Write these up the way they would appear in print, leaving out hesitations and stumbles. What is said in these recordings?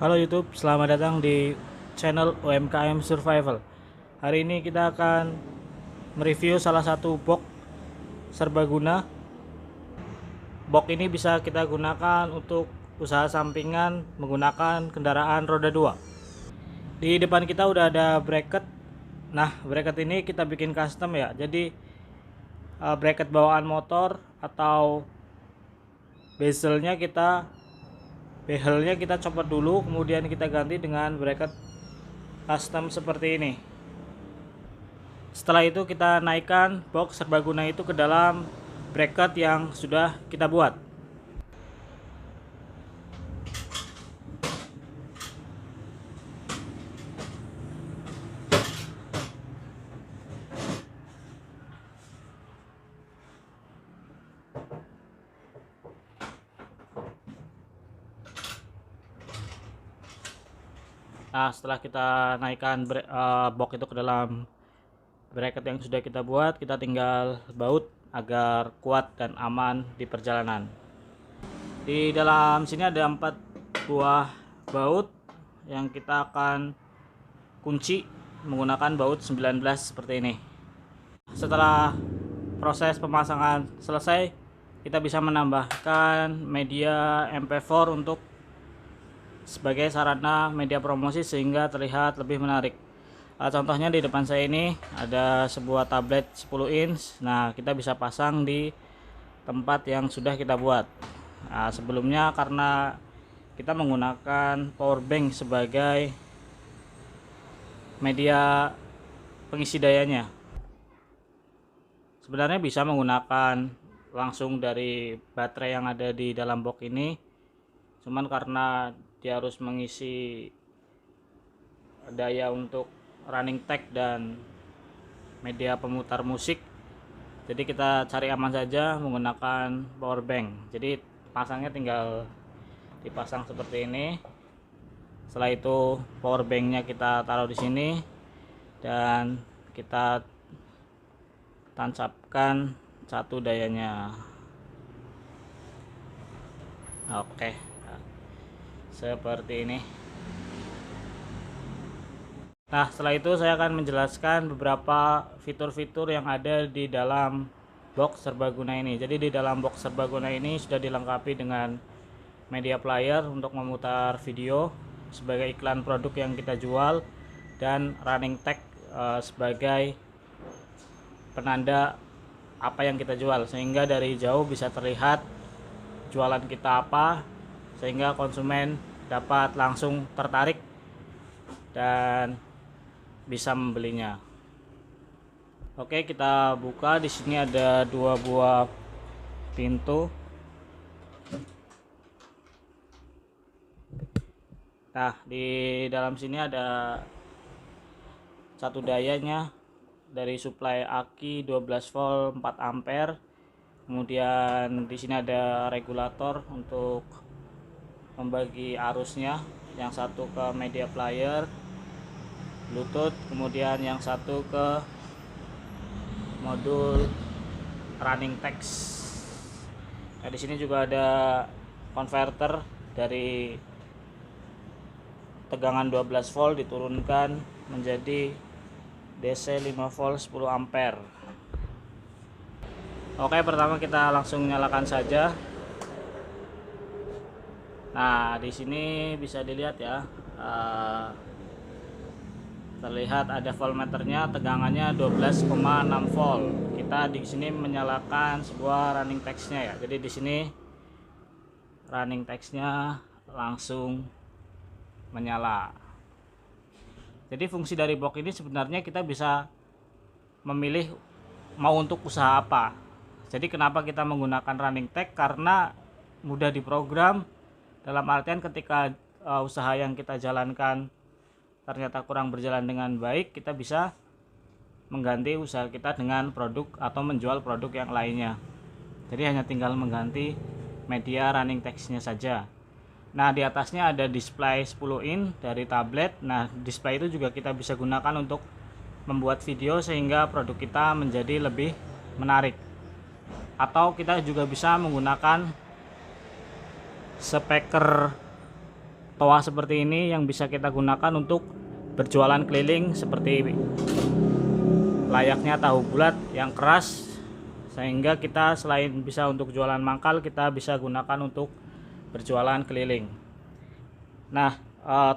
Halo YouTube, selamat datang di channel UMKM Survival. Hari ini kita akan mereview salah satu box serbaguna. Box ini bisa kita gunakan untuk usaha sampingan menggunakan kendaraan roda 2. Di depan kita udah ada bracket. Nah, bracket ini kita bikin custom ya. Jadi bracket bawaan motor atau bezelnya kita copot dulu, kemudian kita ganti dengan bracket custom seperti ini. Setelah itu kita naikkan box serbaguna itu ke dalam bracket yang sudah kita buat. Nah, setelah kita naikkan box itu ke dalam bracket yang sudah kita buat, kita tinggal baut agar kuat dan aman di perjalanan. Di dalam sini ada 4 buah baut yang kita akan kunci menggunakan baut 19 seperti ini. Setelah proses pemasangan selesai, kita bisa menambahkan media MP4 untuk sebagai sarana media promosi sehingga terlihat lebih menarik. Contohnya di depan saya ini ada sebuah tablet 10 inch. Nah, kita bisa pasang di tempat yang sudah kita buat. Sebelumnya karena kita menggunakan power bank sebagai media pengisi dayanya, sebenarnya bisa menggunakan langsung dari baterai yang ada di dalam box ini, cuman karena dia harus mengisi daya untuk running tag dan media pemutar musik, jadi kita cari aman saja menggunakan power bank. Jadi pasangnya tinggal dipasang seperti ini. Setelah itu power banknya kita taruh di sini dan kita tancapkan satu dayanya. Oke, seperti ini. Nah, setelah itu saya akan menjelaskan beberapa fitur-fitur yang ada di dalam box serbaguna ini. Jadi di dalam box serbaguna ini sudah dilengkapi dengan media player untuk memutar video sebagai iklan produk yang kita jual, dan running tag sebagai penanda apa yang kita jual, sehingga dari jauh bisa terlihat jualan kita apa, sehingga konsumen dapat langsung tertarik dan bisa membelinya. Oke, kita buka. Di sini ada 2 buah pintu. Nah, di dalam sini ada satu dayanya dari suplai aki 12 volt 4 ampere. Kemudian di sini ada regulator untuk membagi arusnya, yang satu ke media player Bluetooth, kemudian yang satu ke modul running text. Nah, di sini juga ada konverter dari tegangan 12 volt diturunkan menjadi DC 5 volt 10 ampere. Oke, pertama kita langsung nyalakan saja. Nah, di sini bisa dilihat ya, terlihat ada voltmeternya, tegangannya 12,6 volt. Kita di sini menyalakan sebuah running text-nya ya. Jadi di sini running text-nya langsung menyala. Jadi fungsi dari box ini sebenarnya kita bisa memilih mau untuk usaha apa. Jadi kenapa kita menggunakan running tag? Karena mudah diprogram, dalam artian ketika usaha yang kita jalankan ternyata kurang berjalan dengan baik, kita bisa mengganti usaha kita dengan produk atau menjual produk yang lainnya. Jadi hanya tinggal mengganti media running text-nya saja. Nah, di atasnya ada display 10 in dari tablet. Nah, display itu juga kita bisa gunakan untuk membuat video sehingga produk kita menjadi lebih menarik. Atau kita juga bisa menggunakan speaker toa seperti ini yang bisa kita gunakan untuk berjualan keliling seperti layaknya tahu bulat yang keras, sehingga kita selain bisa untuk jualan mangkal, kita bisa gunakan untuk berjualan keliling. Nah,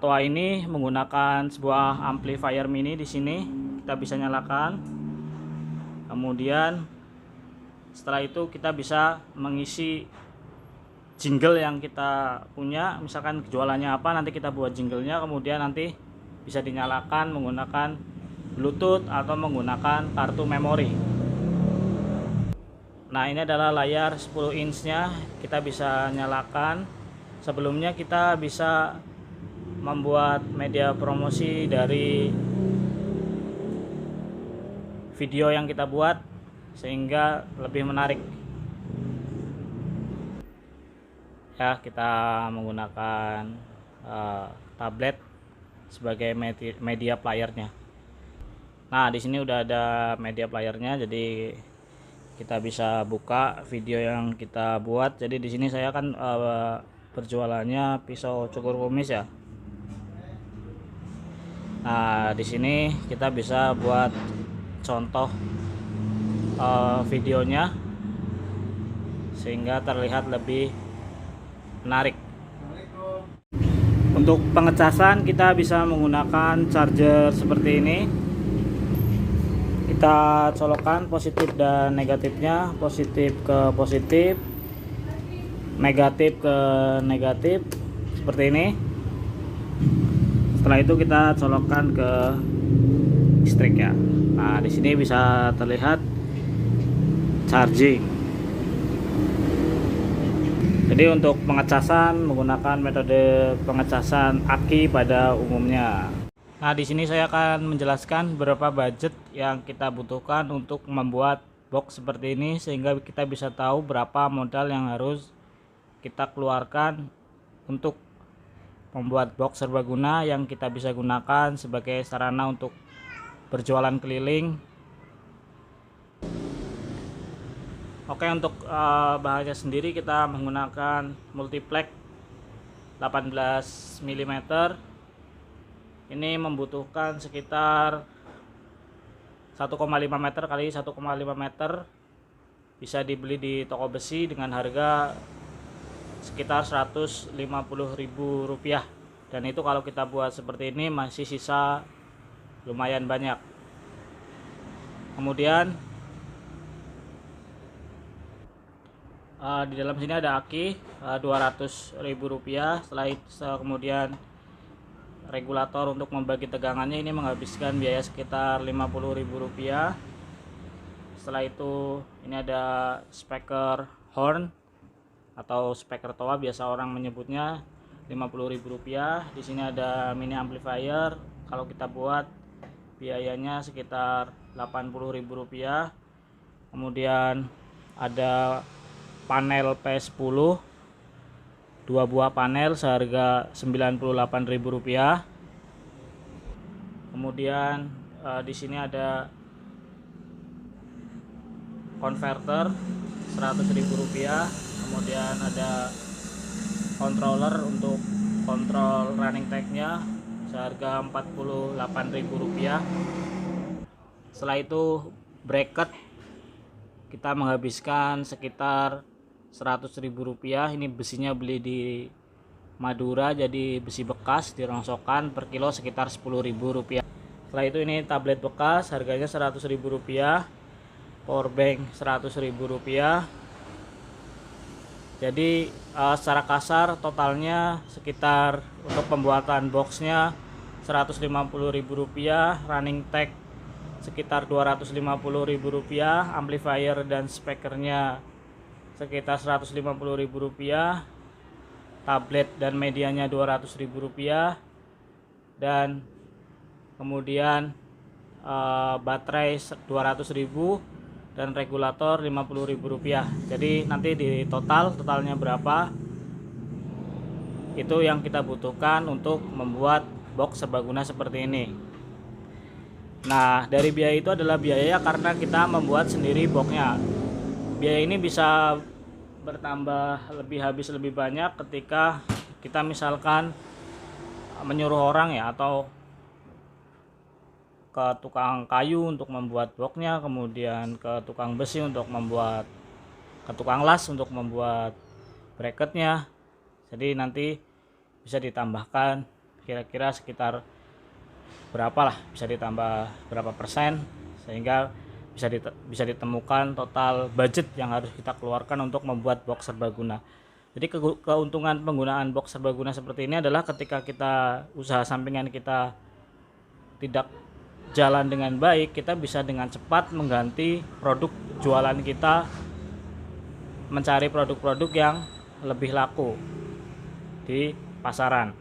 toa ini menggunakan sebuah amplifier mini. Di sini kita bisa nyalakan. Kemudian setelah itu kita bisa mengisi jingle yang kita punya, misalkan jualannya apa, nanti kita buat jinglenya, kemudian nanti bisa dinyalakan menggunakan Bluetooth atau menggunakan kartu memori. Nah, ini adalah layar 10 inch-nya, kita bisa nyalakan. Sebelumnya kita bisa membuat media promosi dari video yang kita buat sehingga lebih menarik. Ya, kita menggunakan tablet sebagai media playernya. Nah, di sini udah ada media playernya, jadi kita bisa buka video yang kita buat. Jadi di sini saya kan berjualannya pisau cukur kumis ya. Nah, di sini kita bisa buat contoh videonya sehingga terlihat lebih menarik. Untuk pengecasan kita bisa menggunakan charger seperti ini. Kita colokkan positif dan negatifnya, positif ke positif, negatif ke negatif seperti ini. Setelah itu kita colokkan ke listrik ya. Nah, di sini bisa terlihat charging. Jadi untuk pengecasan menggunakan metode pengecasan aki pada umumnya. Nah, di sini saya akan menjelaskan berapa budget yang kita butuhkan untuk membuat box seperti ini, sehingga kita bisa tahu berapa modal yang harus kita keluarkan untuk membuat box serbaguna yang kita bisa gunakan sebagai sarana untuk berjualan keliling. Oke, untuk bahannya sendiri kita menggunakan multiplex 18 mm. Ini membutuhkan sekitar 1,5 meter kali 1,5 meter. Bisa dibeli di toko besi dengan harga sekitar Rp150.000. Dan itu kalau kita buat seperti ini masih sisa lumayan banyak. Kemudian di dalam sini ada aki Rp200.000. Setelah itu kemudian regulator untuk membagi tegangannya, ini menghabiskan biaya sekitar Rp50.000. Setelah itu ini ada speaker horn atau speaker toa, biasa orang menyebutnya, Rp50.000. Di sini ada mini amplifier, kalau kita buat biayanya sekitar Rp80.000. Kemudian ada panel P10, 2 buah panel seharga Rp98.000. Kemudian di sini ada konverter Rp100.000. Kemudian ada controller untuk kontrol running tag-nya seharga Rp48.000. Setelah itu bracket kita menghabiskan sekitar Rp100.000. Ini besinya beli di Madura, jadi besi bekas dirongsokan, per kilo sekitar Rp10.000. Setelah itu ini tablet bekas, harganya Rp100.000. Powerbank Rp100.000. Jadi secara kasar totalnya sekitar untuk pembuatan boxnya Rp150.000, running tag sekitar Rp250.000, amplifier dan speakernya sekitar Rp150.000, tablet dan medianya Rp200.000, dan kemudian baterai Rp200.000 dan regulator Rp50.000. Jadi nanti di totalnya berapa, itu yang kita butuhkan untuk membuat box serbaguna seperti ini. Nah, dari biaya itu adalah biaya karena kita membuat sendiri boxnya. Biaya ini bisa bertambah habis lebih banyak ketika kita misalkan menyuruh orang ya, atau ke tukang kayu untuk membuat boxnya, kemudian ke tukang besi untuk membuat, ke tukang las untuk membuat bracketnya. Jadi nanti bisa ditambahkan kira-kira sekitar berapa lah, bisa ditambah berapa persen, sehingga bisa ditemukan total budget yang harus kita keluarkan untuk membuat box serbaguna. Jadi keuntungan penggunaan box serbaguna seperti ini adalah ketika kita usaha sampingan kita tidak jalan dengan baik, kita bisa dengan cepat mengganti produk jualan kita, mencari produk-produk yang lebih laku di pasaran.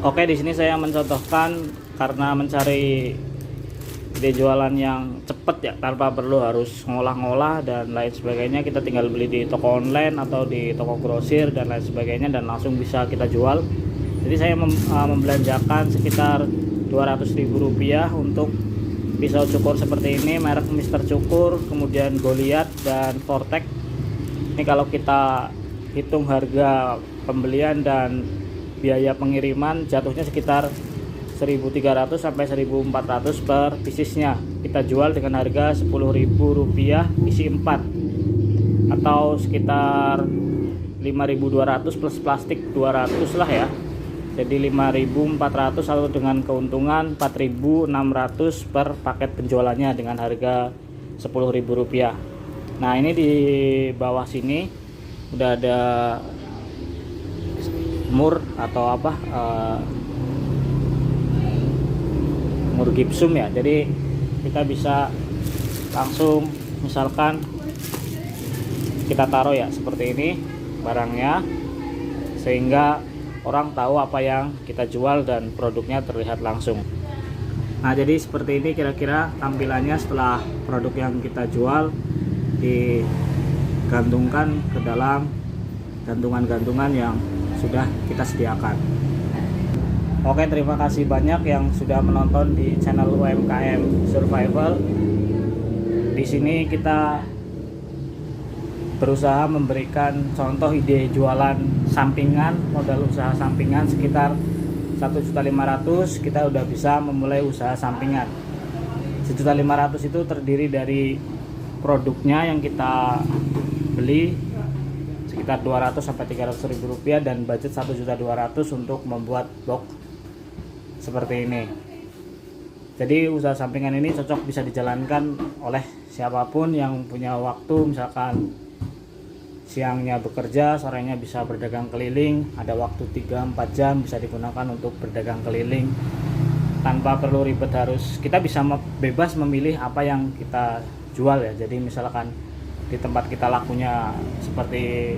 Oke, di sini saya mencontohkan karena mencari ide jualan yang cepet ya, tanpa perlu harus ngolah-ngolah dan lain sebagainya. Kita tinggal beli di toko online atau di toko grosir dan lain sebagainya, dan langsung bisa kita jual. Jadi saya membelanjakan sekitar Rp200.000 untuk pisau cukur seperti ini, merek Mr. Cukur, kemudian Goliath dan Vortex. Ini kalau kita hitung harga pembelian dan biaya pengiriman, jatuhnya sekitar 1.300 sampai 1.400 per piecesnya. Kita jual dengan harga Rp10.000 isi 4, atau sekitar 5.200 plus plastik 200 lah ya. Jadi 5.400 atau dengan keuntungan 4.600 per paket penjualannya dengan harga Rp10.000. Nah, ini di bawah sini udah ada mur atau apa, mur gipsum ya. Jadi kita bisa langsung, misalkan kita taruh ya seperti ini barangnya, sehingga orang tahu apa yang kita jual dan produknya terlihat langsung. Nah, jadi seperti ini kira-kira tampilannya setelah produk yang kita jual digantungkan ke dalam gantungan-gantungan yang sudah kita sediakan. Oke, terima kasih banyak yang sudah menonton di channel UMKM Survival. Di sini kita berusaha memberikan contoh ide jualan sampingan, modal usaha sampingan sekitar 1.500.000 kita udah bisa memulai usaha sampingan. 1.500.000 itu terdiri dari produknya yang kita beli sekitar 200 sampai 300.000 rupiah, dan budget 1.200.000 untuk membuat box seperti ini. Jadi usaha sampingan ini cocok bisa dijalankan oleh siapapun yang punya waktu, misalkan siangnya bekerja, sorenya bisa berdagang keliling, ada waktu 3-4 jam bisa digunakan untuk berdagang keliling tanpa perlu ribet, harus kita bisa bebas memilih apa yang kita jual ya. Jadi misalkan di tempat kita lakunya seperti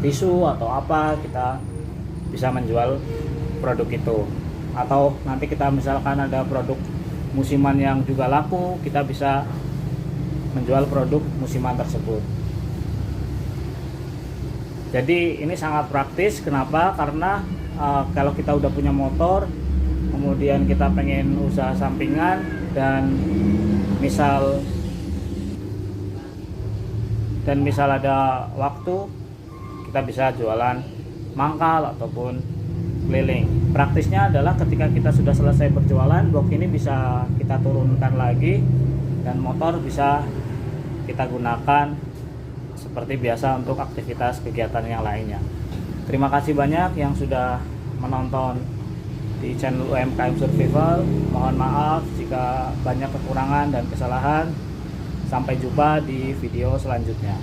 tisu atau apa, kita bisa menjual produk itu. Atau nanti kita misalkan ada produk musiman yang juga laku, kita bisa menjual produk musiman tersebut. Jadi ini sangat praktis. Kenapa? Karena kalau kita udah punya motor, kemudian kita pengen usaha sampingan, dan misal ada waktu, kita bisa jualan mangkal ataupun keliling. Praktisnya adalah ketika kita sudah selesai berjualan, box ini bisa kita turunkan lagi dan motor bisa kita gunakan seperti biasa untuk aktivitas kegiatan yang lainnya. Terima kasih banyak yang sudah menonton di channel UMKM Survival. Mohon maaf jika banyak kekurangan dan kesalahan. Sampai jumpa di video selanjutnya.